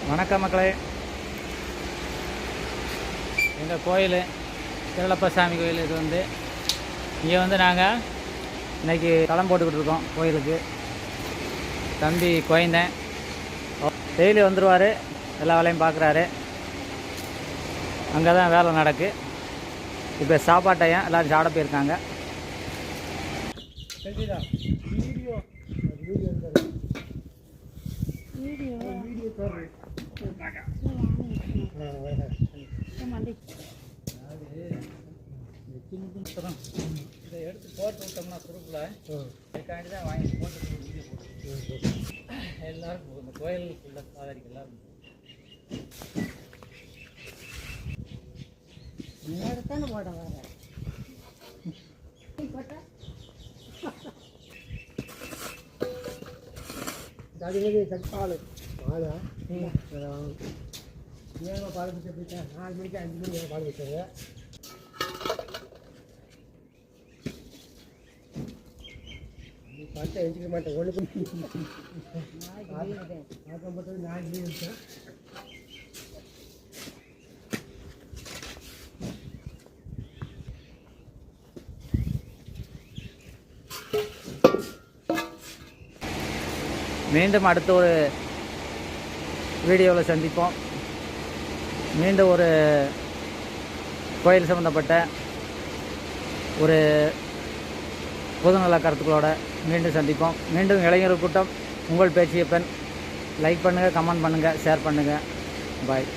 வணக்கம் மக்களே. எங்கள் கோயில் திருளப்ப சாமி கோயில். இது இங்கே நாங்கள் இன்றைக்கி களம் போட்டுக்கிட்டு இருக்கோம் கோயிலுக்கு. தம்பி கோயந்தேன் டெய்லி வந்துடுவார், எல்லா வேலையும் பார்க்குறாரு. அங்கே தான் வேலை நடக்கு. இப்போ சாப்பாட்டையும் எல்லோரும் சாப்பிட போயிருக்காங்க. இதை எடுத்து போட்டு விட்டோம்னா குரூப்பில் அதுக்காண்டி தான் வாங்கி போட்டு வீடியோ போட்டு எல்லாருக்கும் இந்த கோயிலுக்குள்ள சாதாரிக்கு எல்லாரும் தானே போட வர பால் பால் ஏன் பால் வச்சு போயிட்டேன் 4 மணிக்கு 5 மணிக்கு பால் வச்சது. பார்த்து எழுச்சிக்க மாட்டேன் ஒன்றுக்கு ஆக்கப்பட்டது 4 மணி வச்சேன். மீண்டும் அடுத்த ஒரு வீடியோவில் சந்திப்போம். மீண்டும் ஒரு கோயில் சம்மந்தப்பட்ட ஒரு பொதுநல கருத்துக்களோட மீண்டும் சந்திப்போம். மீண்டும் இளைஞர் கூட்டம் உங்கள் பேச்சிய பெண். லைக் பண்ணுங்கள், கமெண்ட் பண்ணுங்கள், ஷேர் பண்ணுங்கள். பாய்.